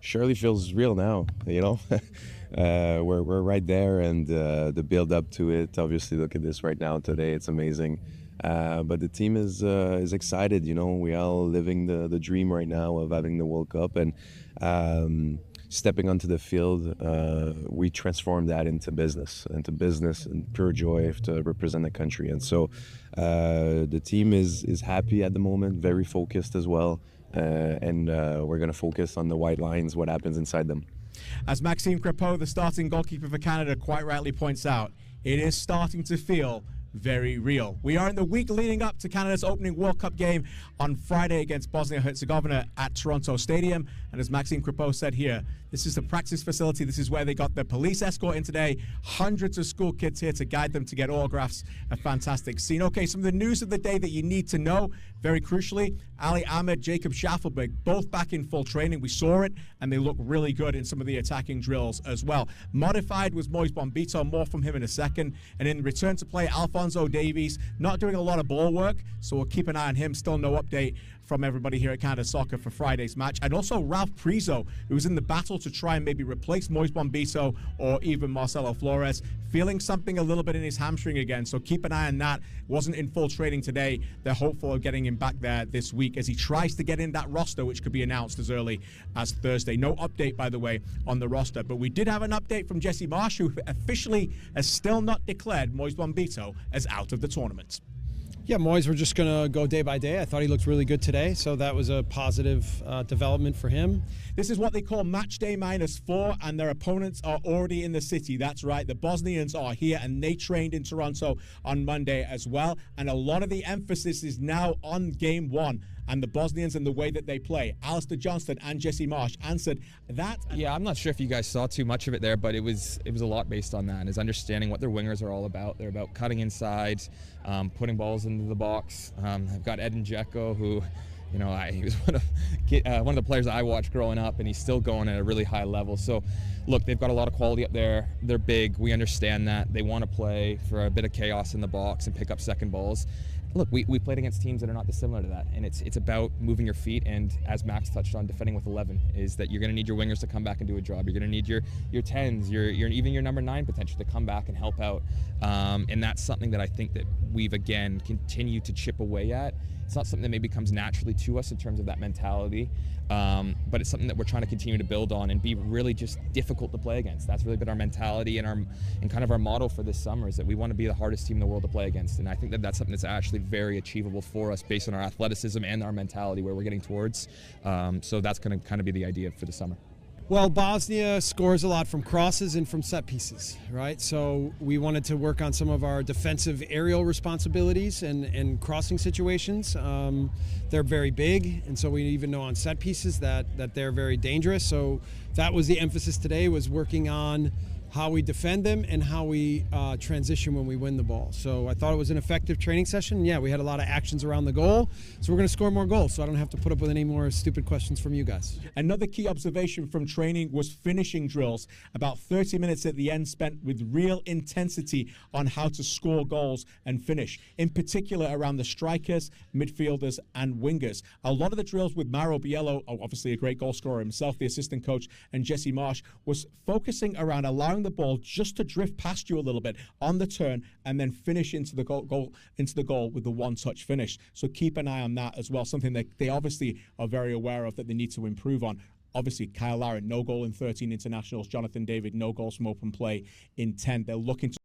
surely feels real now, you know. We're right there, and the build up to it. Obviously, look at this right now today; it's amazing. But the team is excited. You know, we are all living the dream right now of having the World Cup, and stepping onto the field, we transform that into business and pure joy to represent the country. And so the team is happy at the moment, very focused as well. And we're going to focus on the white lines, what happens inside them. As Maxime Crepeau, the starting goalkeeper for Canada, quite rightly points out, it is starting to feel very real. We are in the week leading up to Canada's opening World Cup game on Friday against Bosnia-Herzegovina at Toronto Stadium. And as Maxime Crepeau said here, this is the practice facility. This is where they got the police escort in today. Hundreds of school kids here to guide them to get autographs. A fantastic scene. Okay, some of the news of the day that you need to know. Very crucially, Ali Ahmed, Jacob Schaffelberg, both back in full training. We saw it, and they look really good in some of the attacking drills as well. Modified was Moise Bombito. More from him in a second. And in return to play, Alphonso Davies, not doing a lot of ball work, so we'll keep an eye on him. Still no update from everybody here at Canada Soccer for Friday's match. And also Ralph Priso, who was in the battle to try and maybe replace Moise Bombito or even Marcelo Flores, feeling something a little bit in his hamstring again, so keep an eye on that. Wasn't in full training today. They're hopeful of getting him back there this week as he tries to get in that roster, which could be announced as early as Thursday. No update, by the way, on the roster, but we did have an update from Jesse Marsh, who officially has still not declared Moise Bombito as out of the tournament. Yeah, Moise, we're just going to go day by day. I thought he looked really good today, so that was a positive development for him. This is what they call match day -4, and their opponents are already in the city. That's right, the Bosnians are here, and they trained in Toronto on Monday as well. And a lot of the emphasis is now on game one and the Bosnians and the way that they play. Alistair Johnston and Jesse Marsh answered that. Yeah, I'm not sure if you guys saw too much of it there, but it was a lot based on that, is understanding what their wingers are all about. They're about cutting inside, putting balls into the box. I've got Edin Dzeko, who, you know, he was one of the players that I watched growing up, and he's still going at a really high level. So, look, they've got a lot of quality up there. They're big. We understand that. They want to play for a bit of chaos in the box and pick up second balls. Look, we played against teams that are not dissimilar to that, and it's about moving your feet, and as Max touched on, defending with 11, is that you're going to need your wingers to come back and do a job. You're going to need your 10s, even your number 9 potential to come back and help out, and that's something that I think that we've, again, continued to chip away at. It's not something that maybe comes naturally to us in terms of that mentality, but it's something that we're trying to continue to build on and be really just difficult to play against. That's really been our mentality and kind of our motto for this summer, is that we want to be the hardest team in the world to play against. And I think that that's something that's actually very achievable for us based on our athleticism and our mentality where we're getting towards. So that's going to kind of be the idea for the summer. Well, Bosnia scores a lot from crosses and from set pieces, right? So we wanted to work on some of our defensive aerial responsibilities and crossing situations. They're very big, and so we even know on set pieces that they're very dangerous. So that was the emphasis today, was working on how we defend them and how we transition when we win the ball. So I thought it was an effective training session. Yeah, we had a lot of actions around the goal, so we're going to score more goals, so I don't have to put up with any more stupid questions from you guys. Another key observation from training was finishing drills. About 30 minutes at the end spent with real intensity on how to score goals and finish, in particular around the strikers, midfielders, and wingers. A lot of the drills with Mauro Biello, obviously a great goal scorer himself, the assistant coach, and Jesse Marsh, was focusing around allowing the ball just to drift past you a little bit on the turn and then finish into the goal with the one-touch finish. So keep an eye on that as well, something that they obviously are very aware of that they need to improve on. Obviously, Kyle Larin, no goal in 13 internationals. Jonathan David, no goals from open play in 10. They're looking to